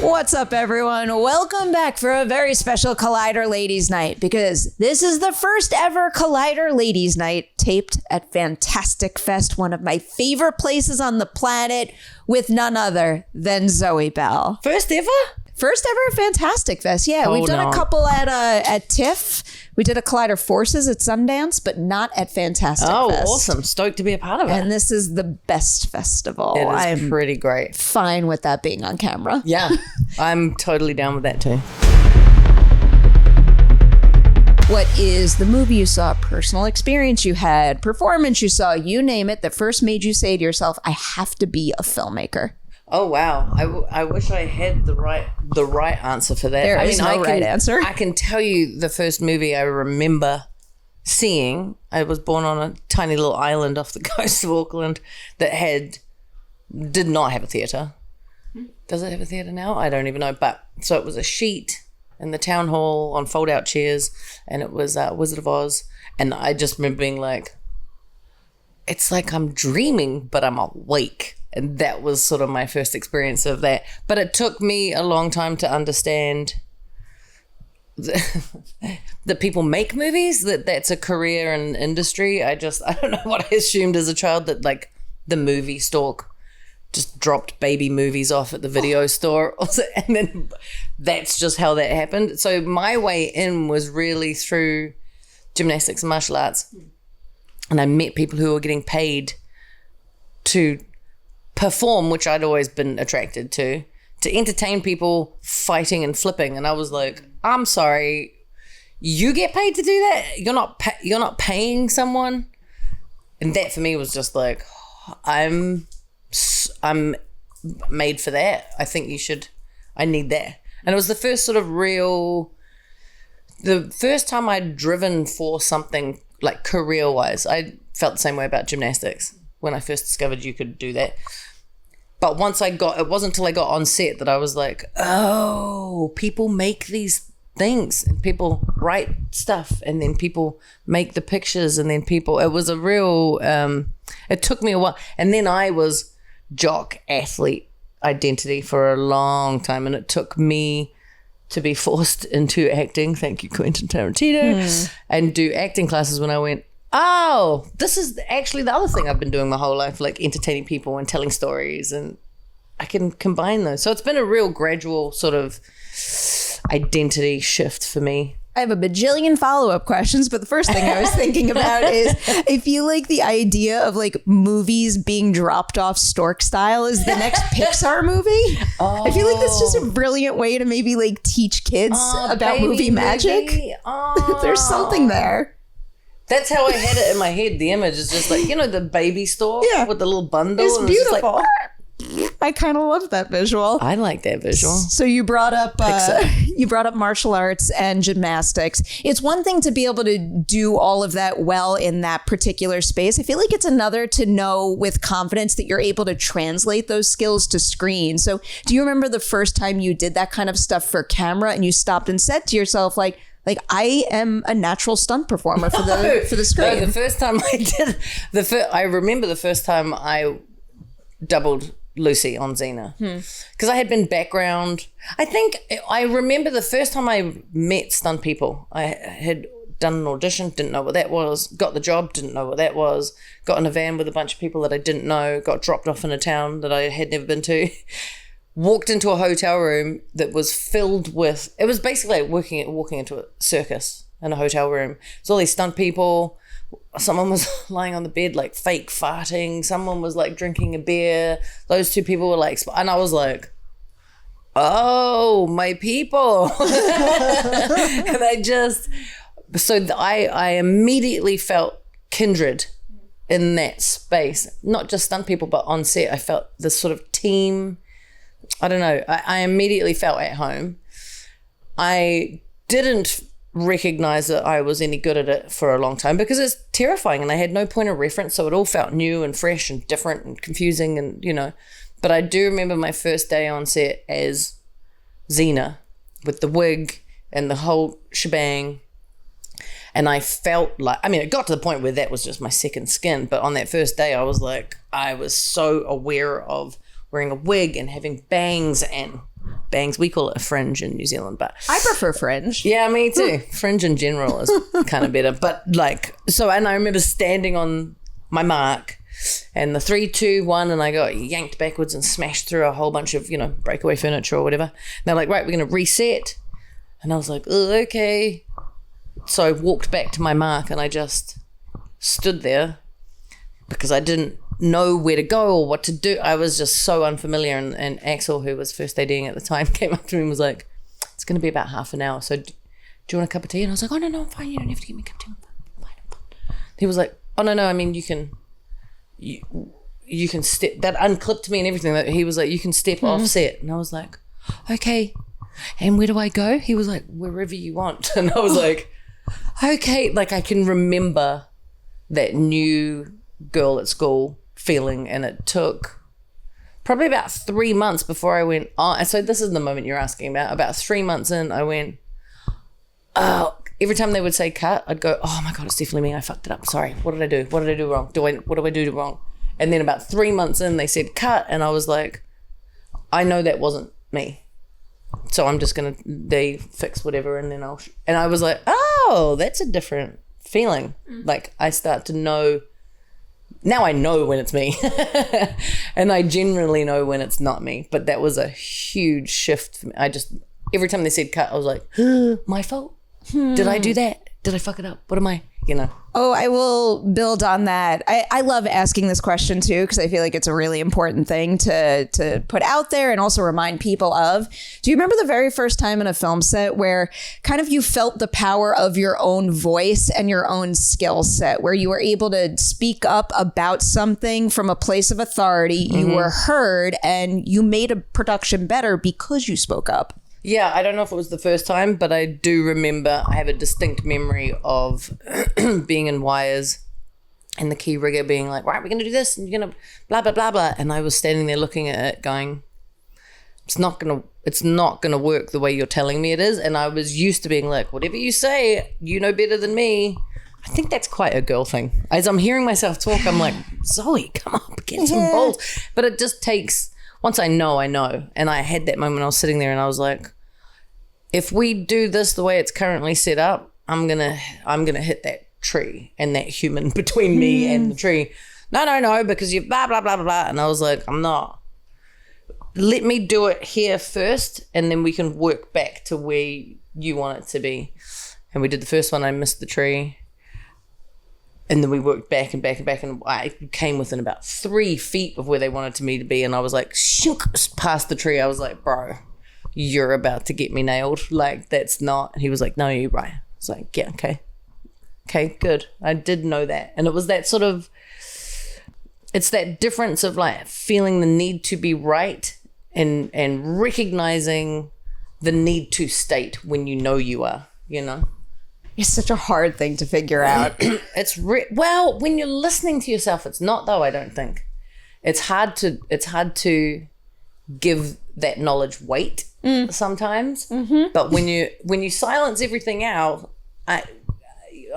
What's up, everyone? Welcome back for a very special Collider Ladies Night, because this is the first ever Collider Ladies Night taped at Fantastic Fest, one of my favorite places on the planet, with none other than Zoë Bell. First ever? First ever Fantastic Fest. Yeah, we've done a couple at TIFF. We did a Collider Forces at Sundance, but not at Fantastic Fest. Oh, awesome. Stoked to be a part of it. And this is the best festival. It is I'm pretty great. Fine with that being on camera. Yeah, I'm totally down with that too. What is the movie you saw, personal experience you had, performance you saw, you name it, that first made you say to yourself, I have to be a filmmaker? Oh, wow. I wish I had the right answer for that. There is no right answer. I can tell you the first movie I remember seeing. I was born on a tiny little island off the coast of Auckland that did not have a theatre. Does it have a theatre now? I don't even know. But so it was a sheet in the town hall on fold-out chairs, and it was Wizard of Oz. And I just remember being like, it's like I'm dreaming, but I'm awake. And that was sort of my first experience of that. But it took me a long time to understand that people make movies, that's a career and industry. I don't know what I assumed as a child, that like the movie stalk just dropped baby movies off at the video store. And then that's just how that happened. So my way in was really through gymnastics and martial arts. And I met people who were getting paid to perform, which I'd always been attracted to entertain people fighting and flipping. And I was like, I'm sorry, you get paid to do that? You're not paying someone? And that for me was just like, I'm made for that. I think I need that. And it was the first sort of the first time I'd driven for something like career-wise. I felt the same way about gymnastics when I first discovered you could do that. But once it wasn't until I got on set that I was like, oh, people make these things and people write stuff and then people make the pictures and then it was a real, it took me a while. And then I was jock athlete identity for a long time, and it took me to be forced into acting. Thank you, Quentin Tarantino. And do acting classes when I went, oh, this is actually the other thing I've been doing my whole life, like entertaining people and telling stories, and I can combine those. So it's been a real gradual sort of identity shift for me. I have a bajillion follow-up questions, but the first thing I was thinking about is I feel like the idea of like movies being dropped off stork style is the next Pixar movie. Oh. I feel like that's just a brilliant way to maybe like teach kids about movie magic. Oh. There's something there. That's how I had it in my head. The image is just like, the baby store with the little bundle. It's beautiful. It's like, I kind of love that visual. I like that visual. So you brought up martial arts and gymnastics. It's one thing to be able to do all of that well in that particular space. I feel like it's another to know with confidence that you're able to translate those skills to screen. So do you remember the first time you did that kind of stuff for camera and you stopped and said to yourself, like I am a natural stunt performer for the screen? No, the first time I did, I remember the first time I doubled Lucy on Xena, because I had been background. I remember the first time I met stunt people. I had done an audition, didn't know what that was, got the job, didn't know what that was, got in a van with a bunch of people that I didn't know, got dropped off in a town that I had never been to, walked into a hotel room that was filled with, it was basically like walking into a circus in a hotel room. It's all these stunt people. Someone was lying on the bed like fake farting. Someone was like drinking a beer. Those two people were like, and I was like, oh, my people. And I immediately felt kindred in that space. Not just stunt people, but on set. I felt this sort of team. I don't know. I immediately felt at home. I didn't recognize that I was any good at it for a long time because it's terrifying and I had no point of reference, so it all felt new and fresh and different and confusing, and but I do remember my first day on set as Xena with the wig and the whole shebang, and I felt like, it got to the point where that was just my second skin, but on that first day I was so aware of wearing a wig and having bangs and bangs. We call it a fringe in New Zealand, but I prefer fringe. yeah, me too. Fringe in general is kind of better. But like, so, and I remember standing on my mark and the 3, 2, 1, and I got yanked backwards and smashed through a whole bunch of, breakaway furniture or whatever. And they're like, right, we're going to reset. And I was like, oh, okay. So I walked back to my mark and I just stood there because I didn't know where to go or what to do. I was just so unfamiliar. And Axel, who was first ADing at the time, came up to me and was like, it's going to be about half an hour. So do you want a cup of tea? And I was like, oh, no, I'm fine. You don't have to give me a cup of tea. I'm fine. He was like, oh, no, I mean, you can step. That unclipped me and everything. He was like, you can step off set. And I was like, okay. And where do I go? He was like, wherever you want. And I was like, okay. Like, I can remember that new girl at school feeling, and it took probably about 3 months before I went on. And so this is the moment you're asking about 3 months in, I went, oh, every time they would say cut, I'd go, oh my God, it's definitely me. I fucked it up. Sorry. What did I do? What did I do wrong? What do I do wrong? And then about 3 months in, they said cut. And I was like, I know that wasn't me. So I'm just going to, they fix whatever. And then and I was like, oh, that's a different feeling. Like, I start to know, now I know when it's me. And I generally know when it's not me. But that was a huge shift for me. Every time they said cut, I was like, my fault? Did I do that? Did I fuck it up? What am I, Oh, I will build on that. I love asking this question too, because I feel like it's a really important thing to put out there and also remind people of. Do you remember the very first time in a film set where kind of you felt the power of your own voice and your own skill set, where you were able to speak up about something from a place of authority, you were heard, and you made a production better because you spoke up? Yeah, I don't know if it was the first time, but I do remember, I have a distinct memory of being in wires and the key rigger being like, right, we're going to do this and you're going to blah, blah, blah, blah. And I was standing there looking at it going, it's not going to work the way you're telling me it is. And I was used to being like, whatever you say, you know better than me. I think that's quite a girl thing. As I'm hearing myself talk, I'm like, Zoe, come up, get some balls. But it just takes... Once I know, I know. And I had that moment, I was sitting there and I was like, if we do this the way it's currently set up, I'm gonna hit that tree and that human between me and the tree. No, because you blah, blah, blah, blah, blah. And I was like, I'm not. Let me do it here first and then we can work back to where you want it to be. And we did the first one, I missed the tree. And then we worked back and back and back, and I came within about 3 feet of where they wanted me to be. And I was like, shunk, past the tree. I was like, bro, you're about to get me nailed. Like, that's not. And he was like, no, you're right. I was like, yeah, okay. Okay, good. I did know that. And it was that sort of, it's that difference of like feeling the need to be right and recognizing the need to state when you know you are, It's such a hard thing to figure out. Well, when you're listening to yourself, it's not though, I don't think. It's hard to give that knowledge weight sometimes. Mm-hmm. But when you silence everything out, I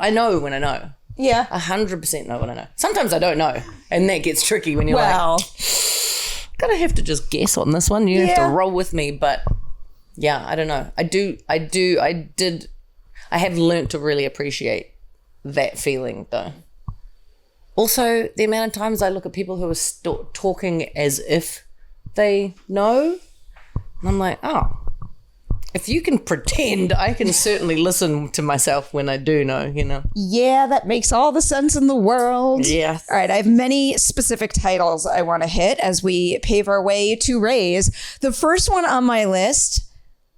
know when I know. Yeah. 100% know when I know. Sometimes I don't know. And that gets tricky when you're like, gonna have to just guess on this one. You have to roll with me. But yeah, I don't know. I have learnt to really appreciate that feeling though. Also, the amount of times I look at people who are talking as if they know, and I'm like, oh, if you can pretend, I can certainly listen to myself when I do know, Yeah, that makes all the sense in the world. Yeah. All right, I have many specific titles I want to hit as we pave our way to Raze. The first one on my list,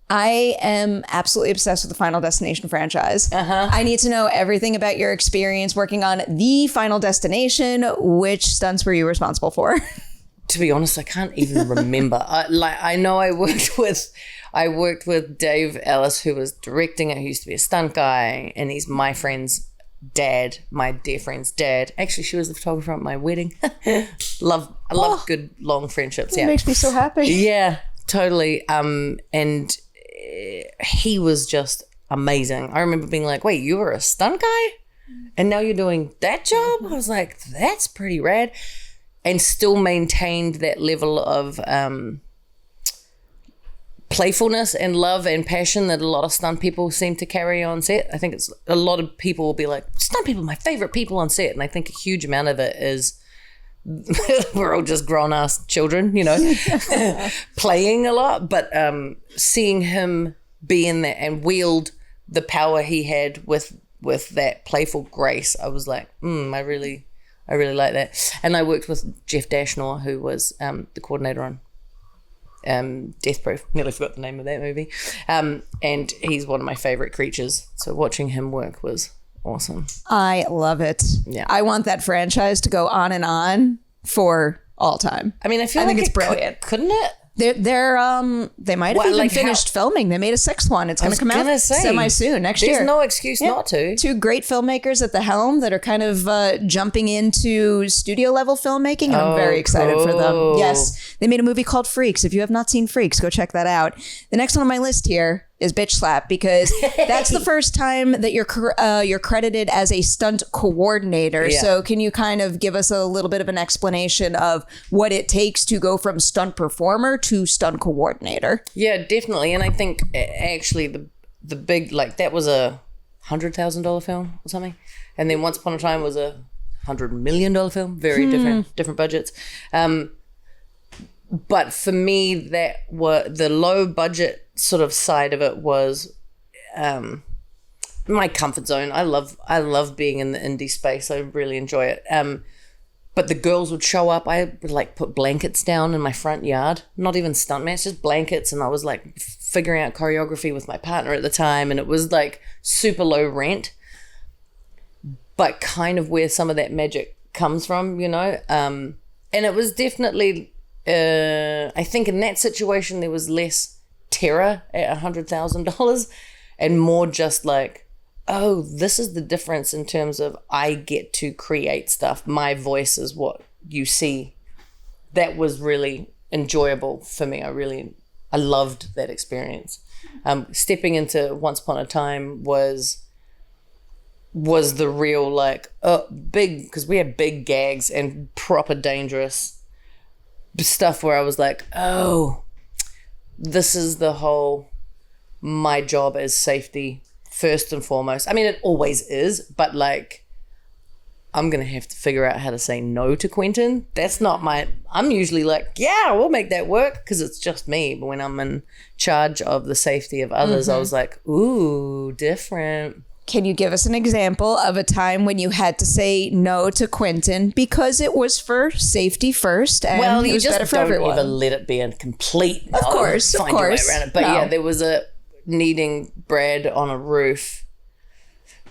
I am absolutely obsessed with the Final Destination franchise. I need to know everything about your experience working on the Final Destination. Which stunts were you responsible for? To be honest, I can't even remember. I know I worked with Dave Ellis, who was directing it, who used to be a stunt guy, and he's my friend's dad, my dear friend's dad. Actually, she was the photographer at my wedding. I love good long friendships. It makes me so happy. Yeah, totally. And he was just amazing. I remember being like, wait, you were a stunt guy and now you're doing that job? I was like, that's pretty rad. And still maintained that level of playfulness and love and passion that a lot of stunt people seem to carry on set. I think it's a lot of people will be like, stunt people are my favorite people on set. And I think a huge amount of it is we're all just grown-ass children, playing a lot. But seeing him be in there and wield the power he had with that playful grace, I was like, I really like that. And I worked with Jeff Dashnor, who was the coordinator on Death Proof. Nearly forgot the name of that movie. And he's one of my favorite creatures. So watching him work was awesome. I love it. Yeah. I want that franchise to go on for all time. I mean, I think it's brilliant. Couldn't it? They might have even finished filming. They made a 6th one. It's going to come out semi-soon next year. There's no excuse not to. 2 great filmmakers at the helm that are kind of jumping into studio-level filmmaking. And I'm very excited for them. Yes. They made a movie called Freaks. If you have not seen Freaks, go check that out. The next one on my list here is Bitch Slap, because that's the first time that you're credited as a stunt coordinator. Yeah. So can you kind of give us a little bit of an explanation of what it takes to go from stunt performer to stunt coordinator? Yeah, definitely. And I think actually the big, like, that was a $100,000 film or something. And then Once Upon a Time was a $100 million film. Very different budgets. But for me, that were the low budget sort of side of it was my comfort zone. I love being in the indie space. I really enjoy it. But the girls would show up. I would like put blankets down in my front yard. Not even stuntman, just blankets. And I was like figuring out choreography with my partner at the time. And it was like super low rent, but kind of where some of that magic comes from, And it was definitely, I think in that situation, there was less terror at $100,000 and more just like, oh, this is the difference in terms of I get to create stuff. My voice is what you see. That was really enjoyable for me. I loved that experience. Stepping into Once Upon a Time was the real like big, because we had big gags and proper dangerous stuff where I was like, oh, this is the whole, my job as safety first and foremost. I mean, it always is, but like, I'm going to have to figure out how to say no to Quentin. That's not I'm usually like, yeah, we'll make that work because it's just me. But when I'm in charge of the safety of others, I was like, ooh, different. Can you give us an example of a time when you had to say no to Quentin because it was for safety first and it was better for everyone? Well, you just don't even let it be a complete Of course. Your way around it. But yeah, there was a needing Brad on a roof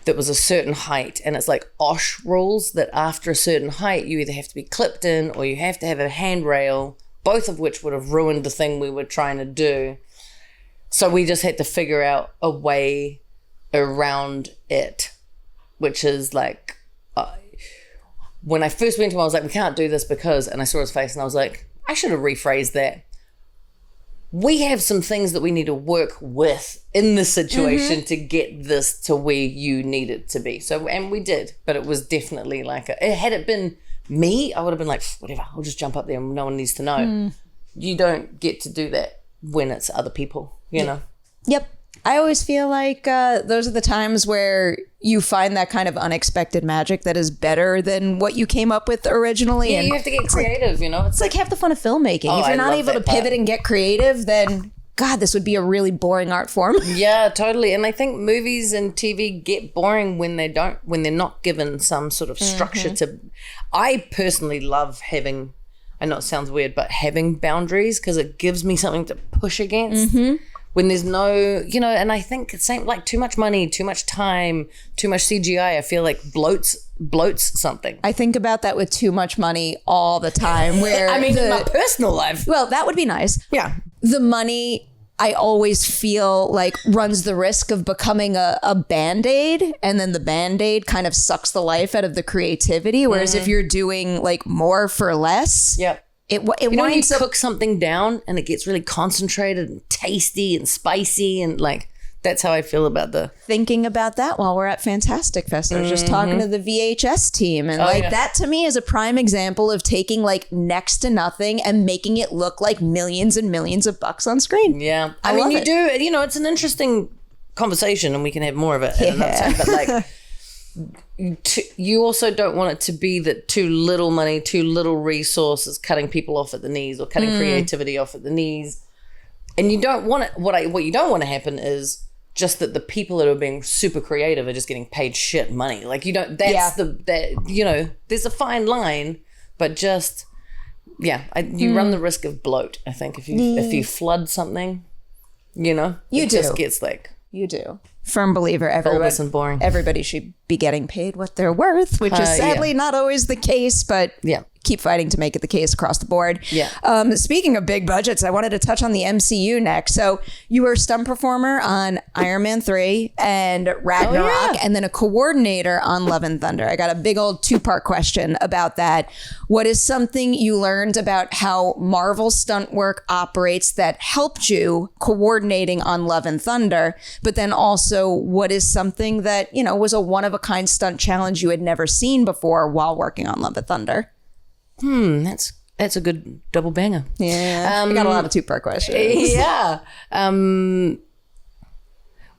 that was a certain height, and it's like OSH rules that after a certain height you either have to be clipped in or you have to have a handrail, both of which would have ruined the thing we were trying to do. So we just had to figure out a way around it, which is like when I first went to him, I was like, we can't do this because, and I saw his face and I was like, I should have rephrased that. We have some things that we need to work with in this situation to get this to where you need it to be. So, and we did, but it was definitely like had it been me, I would have been like, whatever, I'll just jump up there and no one needs to know. You don't get to do that when it's other people, you know? Yep. I always feel like those are the times where you find that kind of unexpected magic that is better than what you came up with originally. Yeah, and you have to get creative, It's like half the fun of filmmaking. If you're not able to pivot and get creative, then God, this would be a really boring art form. Yeah, totally. And I think movies and TV get boring when they're not given some sort of structure to. I personally love having, I know it sounds weird, but having boundaries because it gives me something to push against. When there's no, and I think it's same like too much money, too much time, too much CGI, I feel like bloats something. I think about that with too much money all the time. Where I mean, in my personal life. Well, that would be nice. Yeah. The money, I always feel like runs the risk of becoming a Band-Aid, and then the Band-Aid kind of sucks the life out of the creativity. Whereas if you're doing like more for less. Yep. It when you cook something down and it gets really concentrated and tasty and spicy and like that's how I feel about the thinking about that while we're at Fantastic Fest. I was just talking to the VHS team, and that to me is a prime example of taking like next to nothing and making it look like millions and millions of bucks on screen. Yeah. I mean, you do, you know, it's an interesting conversation and we can have more of it at another time, but like you also don't want it to be that too little money, too little resources cutting people off at the knees or cutting creativity off at the knees. And you don't want it, what you don't want to happen is just that the people that are being super creative are just getting paid shit money. Like you don't, you know, there's a fine line, but just, you run the risk of bloat, I think, if you flood something, you know, it just gets like. You do. Firm believer. Bulbous and boring. Everybody should be getting paid what they're worth, which is sadly not always the case, but keep fighting to make it the case across the board. Yeah. Speaking of big budgets, I wanted to touch on the MCU next. So you were a stunt performer on Iron Man 3 and Ragnarok, and then a coordinator on Love and Thunder. I got a big old 2-part question about that. What is something you learned about how Marvel stunt work operates that helped you coordinating on Love and Thunder? But then also, what is something that, you know, was a one-of-a-kind stunt challenge you had never seen before while working on Love and Thunder? That's a good double banger. Yeah, I got a lot of 2-part questions. Yeah.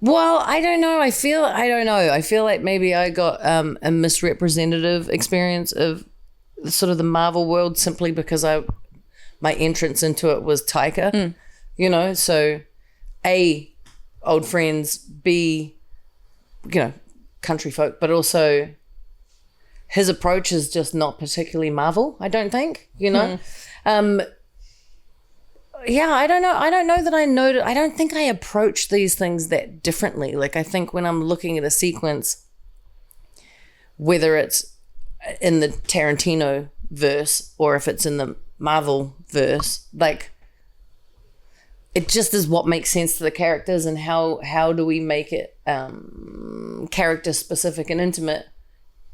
Well, I don't know. I feel like maybe I got a misrepresentative experience of sort of the Marvel world simply because my entrance into it was Taika. You know, so A, old friends, B, you know, country folk, but also his approach is just not particularly Marvel, I don't think, you know. I don't know that I know. I don't think I approach these things that differently. Like I think when I'm looking at a sequence, whether it's in the Tarantino verse or if it's in the Marvel verse, like it just is what makes sense to the characters and how do we make it character specific and intimate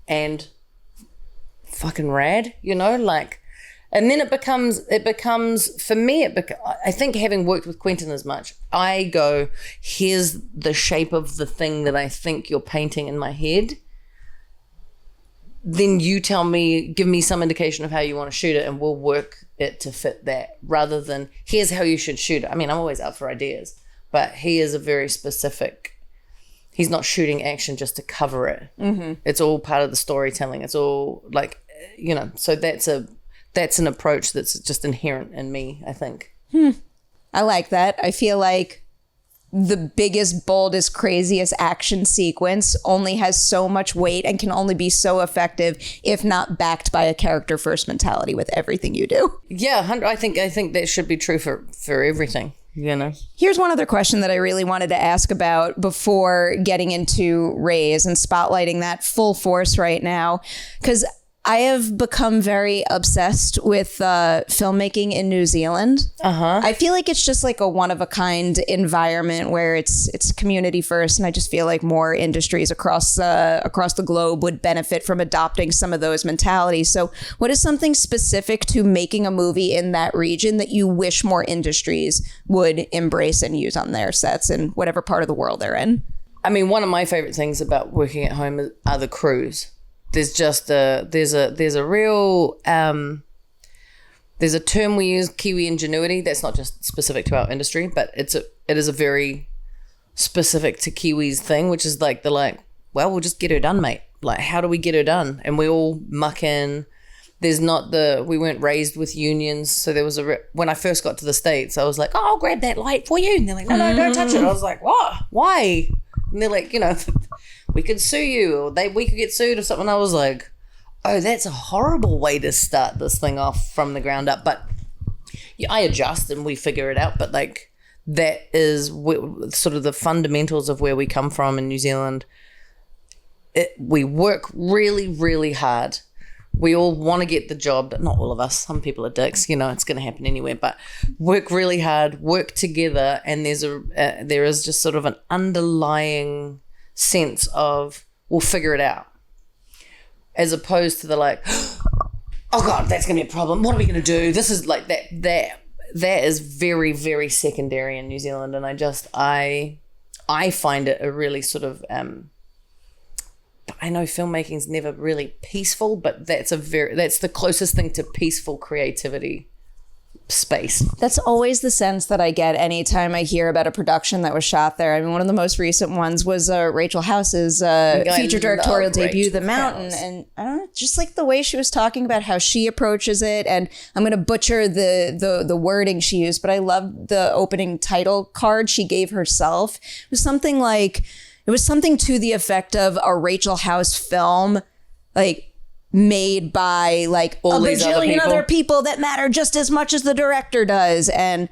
and fucking rad, you know, like, and then it becomes for me, I think having worked with Quentin as much, I go, here's the shape of the thing that I think you're painting in my head. Then you tell me, give me some indication of how you want to shoot it and we'll work it to fit that rather than here's how you should shoot it. I mean, I'm always up for ideas, but he is a very specific, he's not shooting action just to cover it. It's all part of the storytelling. It's all like, you know, so that's an approach that's just inherent in me, I think. I like that. I feel like the biggest, boldest, craziest action sequence only has so much weight and can only be so effective if not backed by a character first mentality with everything you do. Yeah, I think that should be true for everything, you know. Here's one other question that I really wanted to ask about before getting into Raze and spotlighting that full force right now, because I have become very obsessed with filmmaking in New Zealand. I feel like it's just like a one-of-a-kind environment where it's community first, and I just feel like more industries across the globe would benefit from adopting some of those mentalities. So what is something specific to making a movie in that region that you wish more industries would embrace and use on their sets in whatever part of the world they're in? I mean, one of my favorite things about working at home are the crews. There's just there's a real there's a term we use, Kiwi ingenuity. That's not just specific to our industry, but it is a very specific to Kiwis thing, which is like well, we'll just get her done, mate. Like, how do we get her done? And we all muck in. We weren't raised with unions, so there was when I first got to the States, I was like, oh, I'll grab that light for you, and they're like, no, don't touch it. I was like, what? Why? And they're like, you know, we could sue you, or we could get sued or something. I was like, oh, that's a horrible way to start this thing off from the ground up. But yeah, I adjust and we figure it out. But like, that is sort of the fundamentals of where we come from in New Zealand. We work really, really hard. We all want to get the job, but not all of us. Some people are dicks, you know, it's going to happen anywhere, but work really hard, work together. And there is just sort of an underlying sense of we'll figure it out, as opposed to the like, oh God, that's going to be a problem. What are we going to do? This is like that is very, very secondary in New Zealand. And I I find it a really sort of, I know filmmaking's never really peaceful, but that's the closest thing to peaceful creativity space. That's always the sense that I get anytime I hear about a production that was shot there. I mean, one of the most recent ones was Rachel House's feature directorial debut, The Mountain. And I don't know, just like the way she was talking about how she approaches it, and I'm going to butcher the wording she used, but I loved the opening title card she gave herself. It was something to the effect of a Rachel House film, like, made by like all a bajillion other people that matter just as much as the director does. And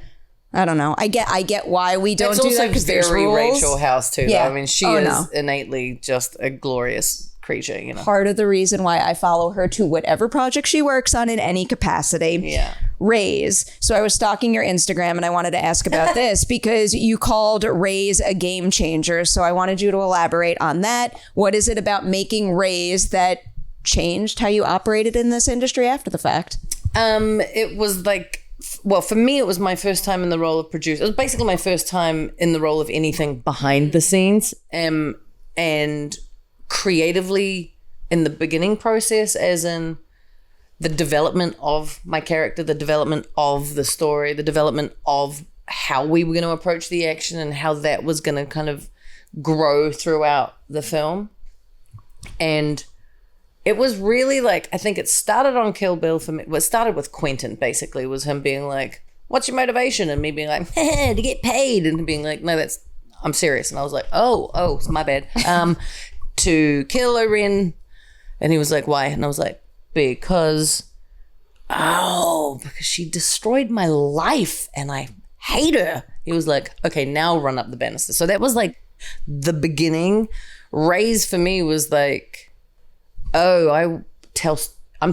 I don't know. I get why we don't do that, because there's rules. Rachel House too. Yeah. Though. I mean, she is innately just a glorious creature, you know. Part of the reason why I follow her to whatever project she works on in any capacity. Yeah. Raze. So I was stalking your Instagram and I wanted to ask about this because you called Raze a game changer. So I wanted you to elaborate on that. What is it about making Raze that changed how you operated in this industry after the fact? It was like, well, for me, it was my first time in the role of producer. It was basically my first time in the role of anything behind the scenes, and creatively in the beginning process, as in the development of my character, the development of the story, the development of how we were going to approach the action and how that was going to kind of grow throughout the film. And it was really like, I think it started on Kill Bill for me. Well, it started with Quentin, basically, was him being like, what's your motivation? And me being like, to get paid. And being like, no, I'm serious. And I was like, oh, it's my bad. To kill Oren. And he was like, why? And I was like, because she destroyed my life and I hate her. He was like, okay, now run up the banister. So that was like the beginning. Raze for me was like, I'm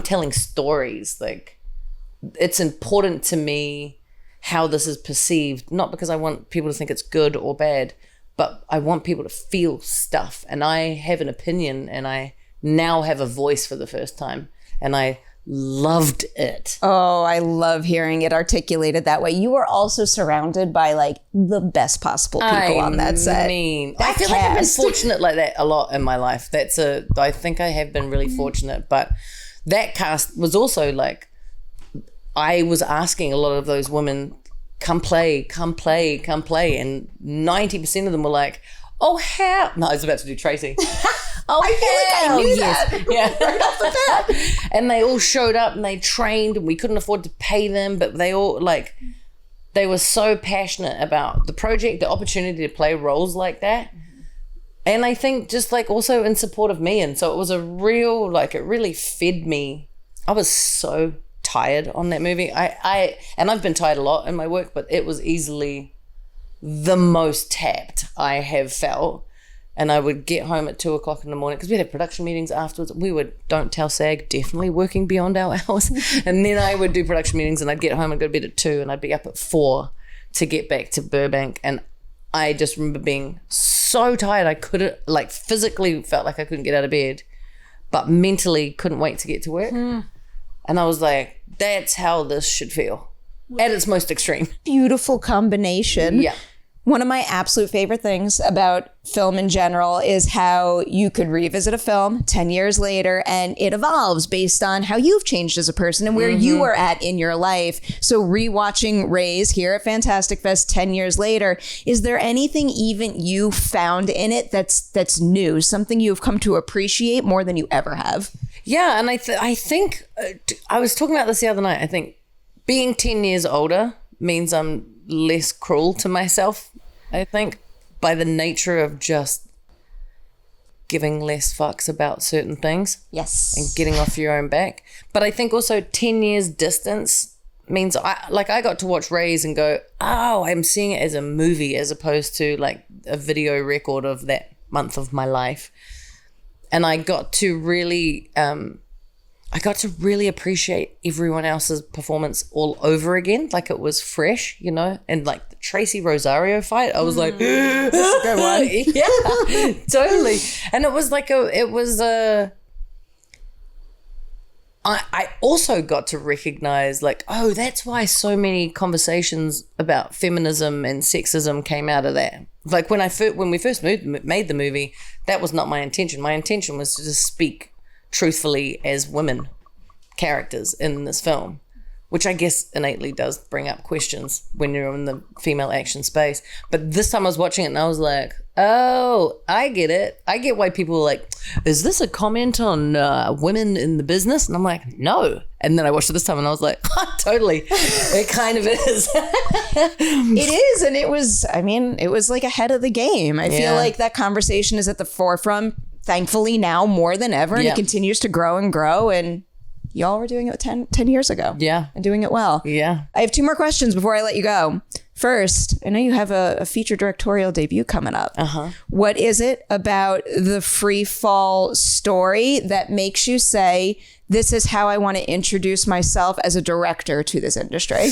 telling stories. Like, it's important to me how this is perceived, not because I want people to think it's good or bad, but I want people to feel stuff. And I have an opinion, and I now have a voice for the first time, and I loved it. Oh, I love hearing it articulated that way. You were also surrounded by like the best possible people on that set. I mean, I feel like I've been fortunate like that a lot in my life. I think I have been really fortunate, but that cast was also like, I was asking a lot of those women, come play. And 90% of them were like, oh, hell. No, I was about to do Tracy. Oh, I feel like I knew that. Yeah. Right off the bat. And they all showed up and they trained, and we couldn't afford to pay them, but they all they were so passionate about the project, the opportunity to play roles like that. And I think just like also in support of me. And so it was a real, like, it really fed me. I was so tired on that movie. And I've been tired a lot in my work, but it was easily the most tapped I have felt. And I would get home at 2:00 in the morning because we'd have production meetings afterwards. We would, don't tell SAG, definitely working beyond our hours. And then I would do production meetings, and I'd get home and go to bed at 2:00, and I'd be up at 4:00 to get back to Burbank. And I just remember being so tired. I couldn't, like, physically felt like I couldn't get out of bed, but mentally couldn't wait to get to work. And I was like, that's how this should feel at its most extreme. Beautiful combination. Yeah. One of my absolute favorite things about film in general is how you could revisit a film 10 years later and it evolves based on how you've changed as a person and where you are at in your life. So rewatching Raze here at Fantastic Fest 10 years later, is there anything even you found in it that's new, something you've come to appreciate more than you ever have? Yeah, and I think, I was talking about this the other night, I think being 10 years older means I'm less cruel to myself, I think, by the nature of just giving less fucks about certain things. Yes. And getting off your own back. But I think also 10 years distance means I got to watch Raze and go, oh, I'm seeing it as a movie as opposed to like a video record of that month of my life. And I got to really appreciate everyone else's performance all over again, like it was fresh, you know. And like the Tracy Rosario fight, I was like, that's a good one. Yeah, totally. And it was like I also got to recognize like, oh, that's why so many conversations about feminism and sexism came out of that. like when we first made the movie, that was not my intention. My intention was to just speak truthfully as women characters in this film, which I guess innately does bring up questions when you're in the female action space. But this time I was watching it and I was like, oh, I get it. I get why people are like, is this a comment on women in the business? And I'm like, no. And then I watched it this time and I was like, totally. It kind of is. It is. And it was like ahead of the game. I feel like that conversation is at the forefront, thankfully now more than ever. And it continues to grow and grow. And y'all were doing it 10 years ago. Yeah. And doing it well. Yeah. I have 2 more questions before I let you go. First, I know you have a feature directorial debut coming up. What is it about the free fall story that makes you say, this is how I want to introduce myself as a director to this industry?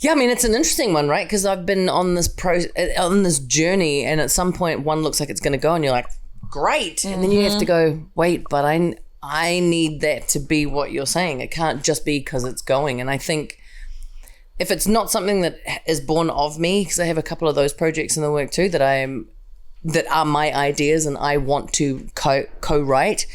Yeah, I mean, it's an interesting one, right? Because I've been on this journey, and at some point one looks like it's going to go and you're like, great. And then you have to go, wait, but I need that to be what you're saying. It can't just be because it's going. And I think if it's not something that is born of me, because I have a couple of those projects in the work too that are my ideas and I want to co-write,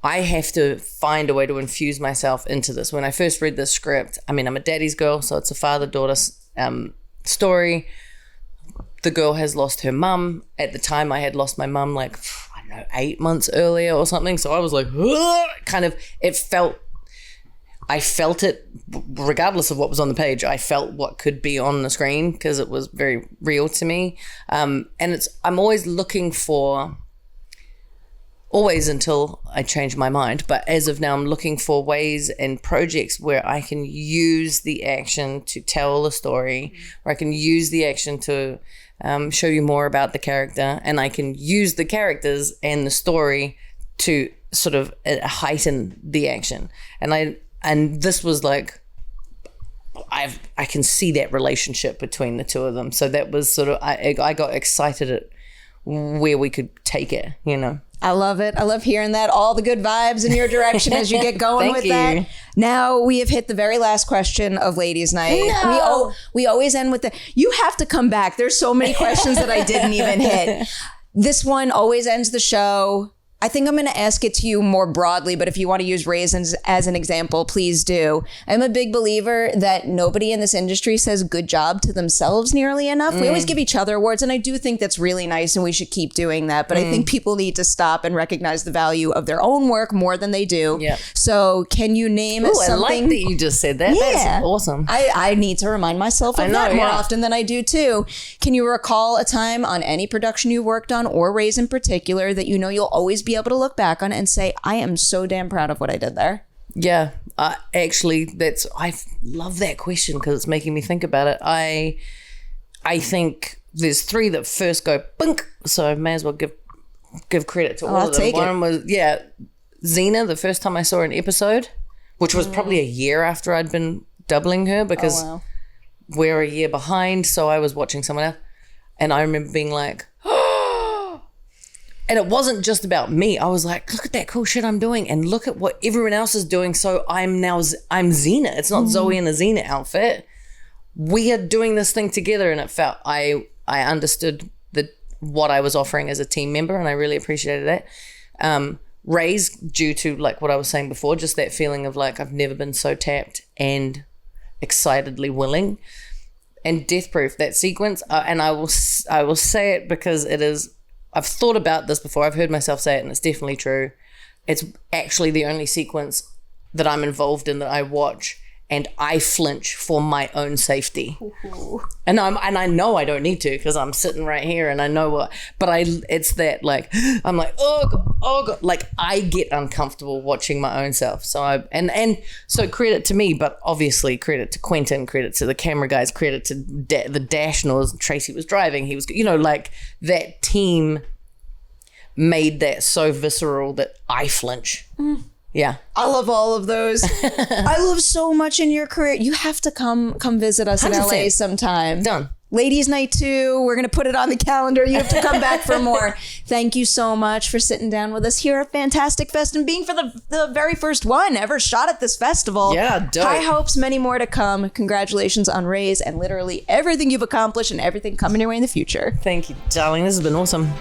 I have to find a way to infuse myself into this. When I first read this script, I mean, I'm a daddy's girl, so it's a father-daughter story. The girl has lost her mum. At the time, I had lost my mum like, I don't know, 8 months earlier or something. So I was like, I felt it regardless of what was on the page. I felt what could be on the screen because it was very real to me. And I'm always looking for, always until I change my mind, but as of now, I'm looking for ways and projects where I can use the action to tell a story, where I can use the action to show you more about the character, and I can use the characters and the story to sort of heighten the action. And this was like, I can see that relationship between the two of them. So that was sort of, I got excited at where we could take it, you know. I love it. I love hearing that. All the good vibes in your direction as you get going with that. Now we have hit the very last question of Ladies Night. No. We always end with the, you have to come back. There's so many questions that I didn't even hit. This one always ends the show. I think I'm going to ask it to you more broadly, but if you want to use Raze as an example, please do. I'm a big believer that nobody in this industry says good job to themselves nearly enough. We always give each other awards, and I do think that's really nice, and we should keep doing that. But I think people need to stop and recognize the value of their own work more than they do. Yep. So can you name something? I like that you just said that. Yeah. That's awesome. I need to remind myself of that more often than I do too. Can you recall a time on any production you worked on, or Raze in particular, that you know you'll always be able to look back on it and say, I am so damn proud of what I did there? Yeah, actually, I love that question because it's making me think about it. I think there's 3 that first go bunk, so I may as well give credit to all of them. One was Xena. The first time I saw an episode, which was probably a year after I'd been doubling her, because we're a year behind. So I was watching someone else, and I remember being like, and it wasn't just about me. I was like, look at that cool shit I'm doing, and look at what everyone else is doing. So I'm Xena. It's not Zoe in a Xena outfit. We are doing this thing together, and it felt, I understood what I was offering as a team member, and I really appreciated that. Raze, due to like what I was saying before, just that feeling of like, I've never been so tapped and excitedly willing. And Death Proof, that sequence, and I will say it because it is, I've thought about this before. I've heard myself say it, and it's definitely true. It's actually the only sequence that I'm involved in that I watch and I flinch for my own safety. Ooh. And I know I don't need to because I'm sitting right here and I know what. But it's that like, I'm like, oh God, like I get uncomfortable watching my own self. So so credit to me, but obviously credit to Quentin, credit to the camera guys, credit to the Dashnors. Tracy was driving. He was, like that team made that so visceral that I flinch. Yeah. I love all of those. I love so much in your career. You have to come visit us 100%. In LA sometime. Done. Ladies Night 2, we're going to put it on the calendar. You have to come back for more. Thank you so much for sitting down with us here at Fantastic Fest and being for the very first one ever shot at this festival. Yeah, dope. High hopes, many more to come. Congratulations on Raze and literally everything you've accomplished and everything coming your way in the future. Thank you, darling. This has been awesome.